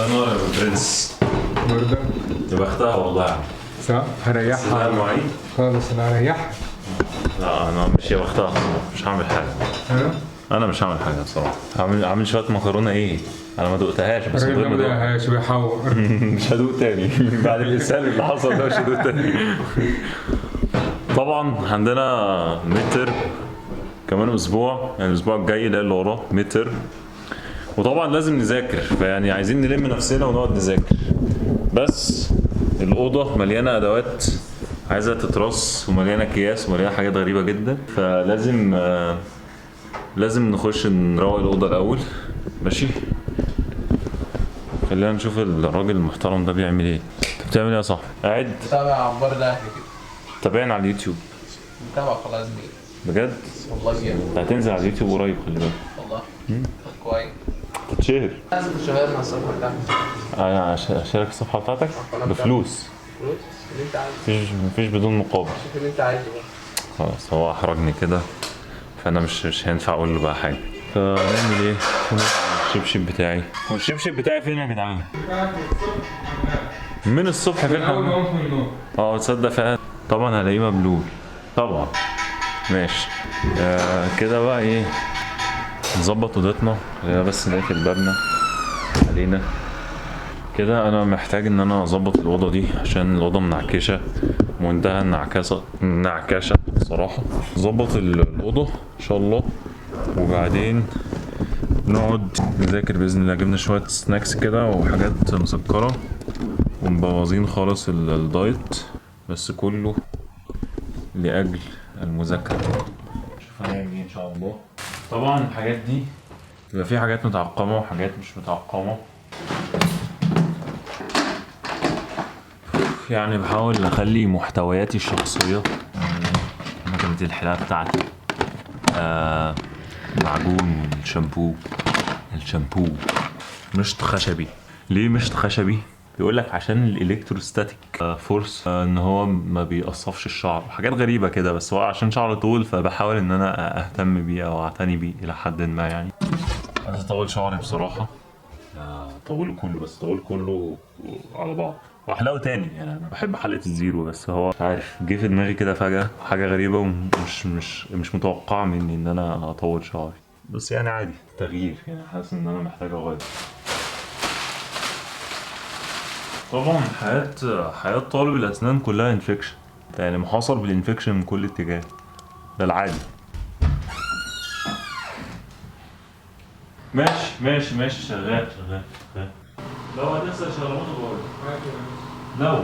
نور يا ابو برنس. برضه يا بختها والله. صح هريحها. لا معي خالص انا هريحها. لا انا مش يا بختها، مش هعمل حاجه. انا مش هعمل حاجه بصراحه. عامل شويه مكرونه ايه، انا ما دقتهاش بس الراجل ده ما دقهاش بيحور. مش هدوق تاني بعد الاسهال اللي حصل ده، مش هدوق تاني. طبعا عندنا متر كمان اسبوع، يعني الاسبوع الجاي ده اللي وراه متر، وطبعا لازم نذاكر، فيعني عايزين نلم نفسنا ونقعد نذاكر. بس الاوضه مليانه ادوات عايزه تترص، ومليانه اكياس، ومليانه حاجات غريبه جدا، فلازم لازم نخش نروق الاوضه الاول. ماشي، خلينا نشوف الراجل المحترم ده بيعمل ايه. انت بتعمل ايه يا صاحبي؟ قاعد تابع عبار الاهلي كده. تابعني على اليوتيوب. متابع خلاص بيه. بجد؟ والله جامد. انت هتنزل على اليوتيوب قريب، خلي بالك. والله طب كويس. تتشهر. لازم تشغلنا على الصفحه بتاعتك. انا اشارك الصفحه بتاعتك بفلوس. فلوس اللي انت عايزه. مفيش بدون مقابل. شوف اللي انت عايزه بقى. خلاص هو احرجني كده، فانا مش هينفع اقول له بقى حاجه. فنعمل ايه؟ الشبشب بتاعي، هو الشبشب بتاعي فين يا جدعان؟ من الصبح في الحمام. تصدق فعلا. طبعا هلاقيه مبلول طبعا. ماشي كده بقى ايه، نظبط اوضتنا. بس نقفل بابنا علينا كده. انا محتاج ان انا اظبط الاوضه دي عشان الاوضه منعكشه، منتهى النعكشه صراحه. نظبط الاوضه ان شاء الله، وبعدين نقعد نذاكر باذن الله. جبنا شويه سناكس كده وحاجات مسكره، ومبوظين خالص الدايت، بس كله لاجل المذاكره. شوف هنعمل ايه ان شاء الله. طبعا الحاجات دي بيبقى في حاجات متعقمه وحاجات مش متعقمه، يعني بحاول اخلي محتوياتي الشخصيه، مكنة الحلاقه بتاعتي، معجون الشامبو مشط خشبي. ليه مشط خشبي؟ بيقول لك عشان الالكتروستاتيك فورس، ان هو ما بيقصفش الشعر، حاجات غريبه كده، بس هو عشان شعر طول فبحاول ان انا اهتم بيه او اعتني بيه الى حد ما. يعني عايز اطول شعري بصراحه، طوله كله، بس طول كله على بعض واحلقه تاني. يعني انا بحب حلقه الزيرو، بس هو مش عارف جه في دماغي كده فجاه حاجه غريبه، ومش مش متوقعه مني ان انا اطول شعري، بس يعني عادي تغيير. يعني حاسس ان انا محتاج اغير. طبعا حياه طالب الاسنان كلها انفكشن، يعني محاصر بالانفكشن من كل اتجاه، ده العادي. ماشي شغال. لو هتغسل شربات بقول لو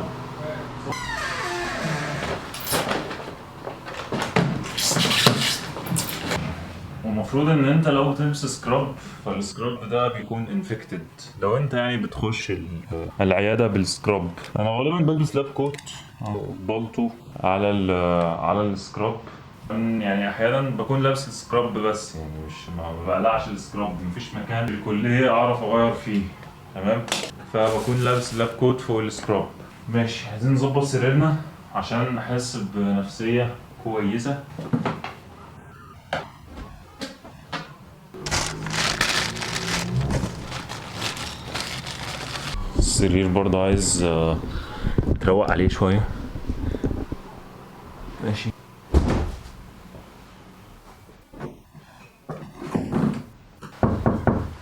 المفروض ان انت لو تلبس سكراب، فالسكراب ده بيكون انفكتد لو انت يعني بتخش العياده بالسكراب. انا غالبا بلبس لاب كوت او بالطو على السكراب، يعني احيانا بكون لابس السكراب بس، يعني مش ما بقلعش السكراب، مفيش مكان في الكليه اعرف اغير فيه، تمام، فبكون لابس لاب كوت فوق السكراب. ماشي، عايزين نظبط سريرنا عشان نحس بنفسيه كويسه. السرير برضه عايز تروق عليه شويه. ماشي،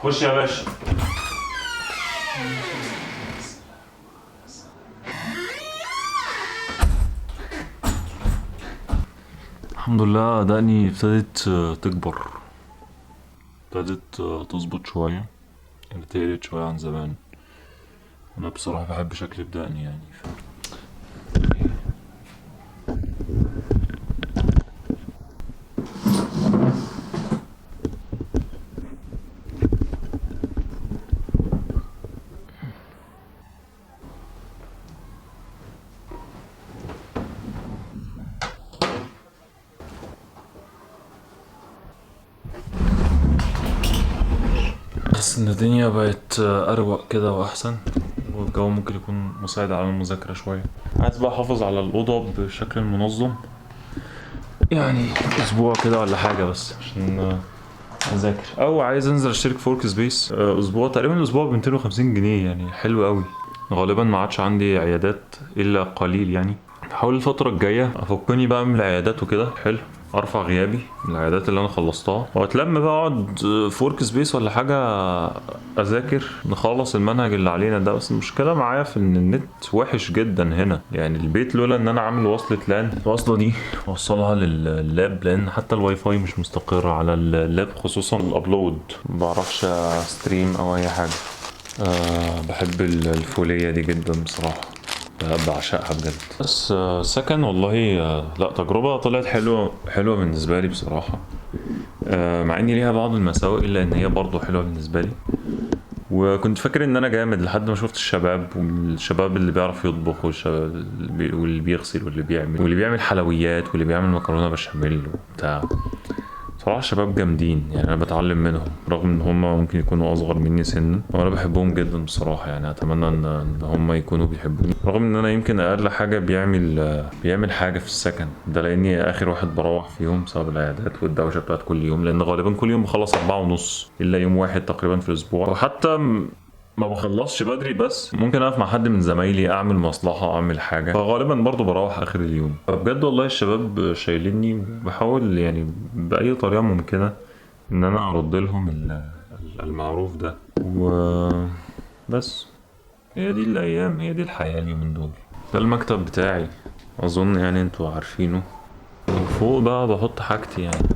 خش يا باشا. الحمد لله دقني ابتدت تكبر، ابتدت تظبط شوية، يعني تقلت شوية عن زمان. أنا بصراحة بحب شكل بدقني يعني. حاسس ان الدنيا بقت اروق كده واحسن، والجو ممكن يكون مساعد على المذاكرة شوية. عايز بقى احافظ على الأوضة بشكل منظم، يعني اسبوع كده ولا حاجة، بس عشان اذاكر او عايز انزل اشترك في ورك سبيس اسبوع، تقريبا الاسبوع ب 250 جنيه يعني حلو قوي. غالبا ما عادش عندي عيادات الا قليل يعني. هحاول الفترة الجاية افكني بقى من العيادات وكده، حلو، ارفع غيابي من العيادات اللي انا خلصتها، واتلم بقى اقعد في ورك سبيس ولا حاجة اذاكر، نخلص المنهج اللي علينا ده. بس المشكلة معايا في ان النت وحش جدا هنا يعني. البيت لولا ان انا عامل وصلة لان، الوصلة دي اوصلها لللاب، لان حتى الواي فاي مش مستقر على اللاب، خصوصا الابلود مبعرفش ستريم او اي حاجة. بحب الفولية دي جدا بصراحة، بعشقها بجد. بس سكن والله لا، تجربة طلعت حلوة بالنسبة لي بصراحة. مع ان ليها بعض المساوئ الا ان هي برضو حلوة بالنسبة لي. وكنت فاكر ان انا جامد لحد ما شفت الشباب، والشباب اللي بيعرف يطبخ، والشباب واللي بيغسل واللي بيعمل حلويات، واللي بيعمل مكرونة بشاميل وبتاع. صراحة شباب جامدين يعني، انا بتعلم منهم رغم ان هم ممكن يكونوا اصغر مني سنا، وانا بحبهم جدا بصراحة يعني. اتمنى ان هم يكونوا بيحبوني، رغم ان انا يمكن اقل حاجة بيعمل حاجة في السكن ده، لاني اخر واحد بروح فيهم بسبب العيادات والدوشة بتاعت كل يوم، لان غالبا كل يوم بخلص 4:30 الا يوم واحد تقريبا في الاسبوع، وحتى ما بخلصش بدري، بس ممكن اقف مع حد من زمايلي اعمل مصلحة اعمل حاجة، فغالبا برضو بروح اخر اليوم. فبجد والله الشباب شايليني، وبحاول يعني باي طريقة ممكنة ان انا ارد لهم المعروف ده. وبس هي دي الايام، هي دي الحياة اليومين دول. ده المكتب بتاعي اظن يعني انتوا عارفينه، وفوق بقى بحط حاجتي يعني،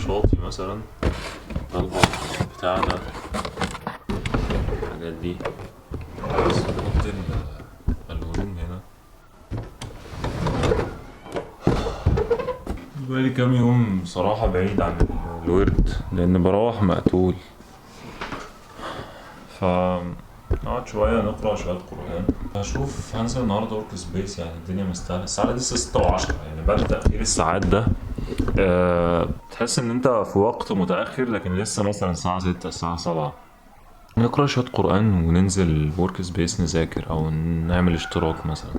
شاطي مثلا، بتاع ده، الحاجات دي. بس بحط الهدوم هنا. بقالي كام يوم بصراحة بعيد عن الورد، لأن بروح مقتول، نقعد شوية نقرأ شوية قرآن. هشوف هنزل النهاردة ورك سبيس يعني، الدنيا مستاهلة. الساعة لسه 6:10 يعني، بعد تأخير الساعات ده تحس إن أنت في وقت متأخر، لكن لسه مثلا الساعة 6 الساعة 7. نقرأ شوية قرآن وننزل ورك سبيس نذاكر، أو نعمل اشتراك مثلا.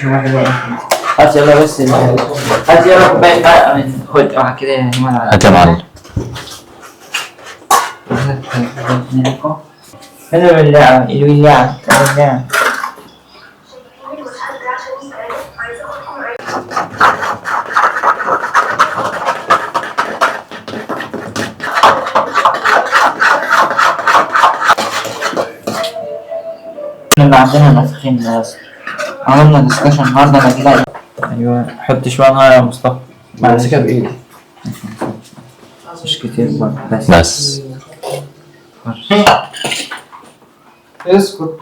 شو واحد هات يلا بس هات يلا كوباية ماء، خد واحد كده يا جماعة. هات يا معلم. هذا بالله الولاعة الولاعة. احنا عندنا ناسخين ناس، عملنا ديسكشن النهارده نجلاء. ايوه حط شويه ميه يا مصطفى. ماسكها بايدي مش كتير برضه، بس اسكت.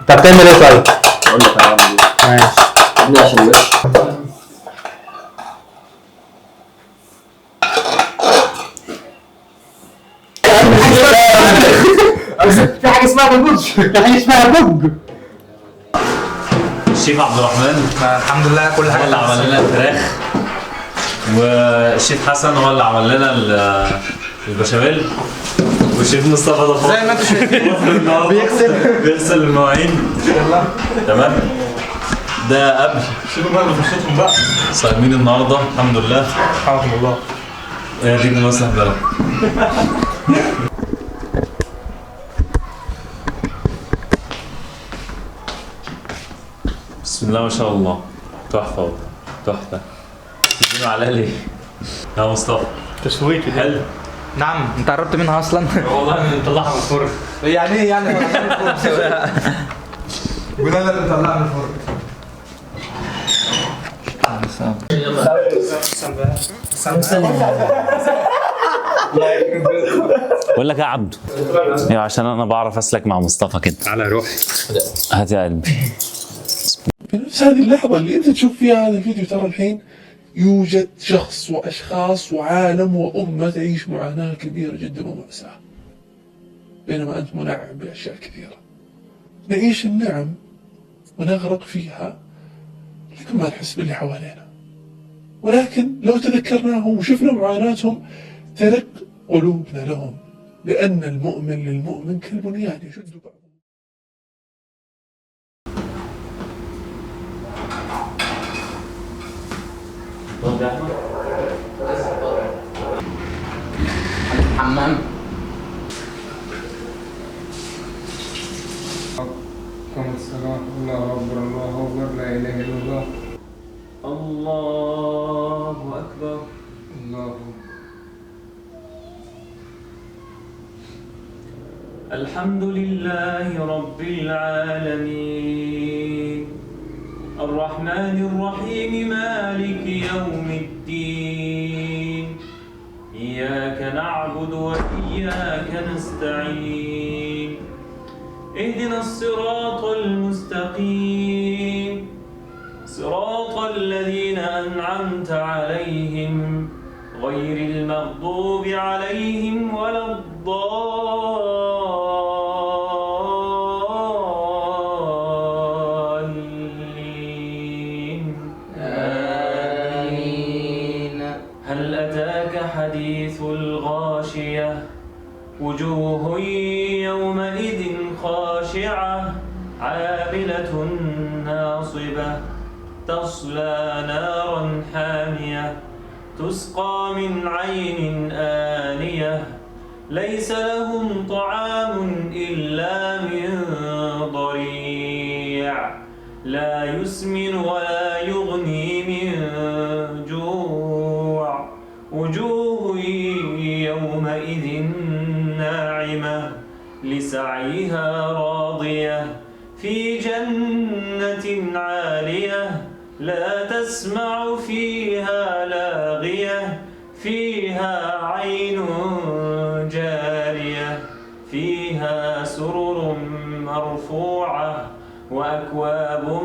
انت بتعمل ايه طيب؟ اقول لك انا هعمل ايه. ماشي عشان الوش. في حاجه اسمها بوج، في حاجه اسمها بوج. الشيف عبد الرحمن الحمد لله كل هو حاجه اللي عمل لنا الفراخ، والشيف حسن هو اللي عمل لنا البشاميل، والشيف مصطفى ده زي ما انتم شايفين بيغسل المواعين. تمام. ده قبل صايمين النهارده الحمد لله. الحمد لله. يا ديك مصلح بلد. بسم الله ما شاء الله، تحفة تحفة. تدينه على ليه يا مصطفى؟ تسويت حلو. نعم انت قربت منها اصلا. والله بنطلعها من الفرن. يعني ايه يعني قول انا اللي طلعها من الفرن. بقول لك يا عبدو، ايوه عشان انا بعرف اسلك مع مصطفى كده. تعالى روح. هات يا قلبي. في نفس هذه اللحظة اللي أنت تشوف فيها هذا الفيديو ترى الحين يوجد شخص وأشخاص وعالم وأمة تعيش معاناة كبيرة جدا ومأساة، بينما أنت منعم بأشياء كثيرة. نعيش النعم ونغرق فيها لكن ما نحس باللي حوالينا، ولكن لو تذكرناهم وشفنا معاناتهم ترق قلوبنا لهم، لأن المؤمن للمؤمن كالبنيان يشد بعضه. حمام. قام الصلاة الله أكبر الله أكبر لا إله إلا الله. الله أكبر. الله الحمد لله رب العالمين الرحمن الرحيم مالك يوم الدين إياك نعبد وإياك نستعين اهدنا الصراط المستقيم صراط الذين أنعمت عليهم غير المغضوب عليهم ولا الضالين آمين. هل أتاك حديث الغاشية وجوه يومئذ خاشعة عاملة ناصبة تصلى نارا حامية تسقى من عين آنية ليس لهم طعام إلا من ضريع لا يسمن ولا يغني من جوع وجوه يومئذ ناعمة لسعيها راضية في جنة عالية لا تسمع فيها لاغية فيها عين جارية فيها سرر مرفوعة وأكواب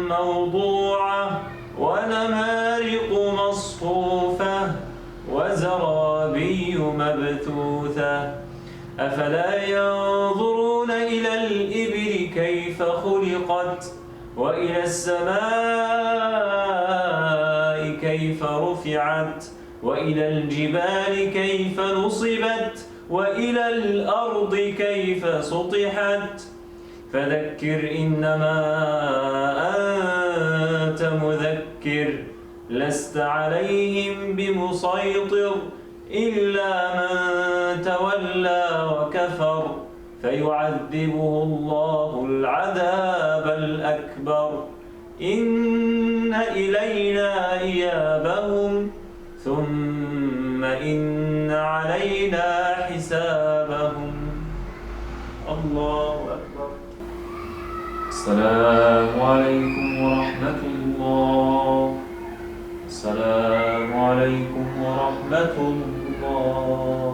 موضوعة ونمارق مصفوفة وزرابي مبثوثة أفلا ينظرون إلى الإبل كيف خلقت وإلى السماء كيف رفعت وإلى الجبال كيف نصبت وإلى الأرض كيف سطحت فذكر إنما أنت مذكر لست عليهم بمسيطر إلا من تولى وكفر فيعذبه الله العذاب الأكبر إن إلينا إيابهم ثم إن علينا حسابهم. الله أكبر. السلام عليكم ورحمة الله. السلام عليكم ورحمة الله.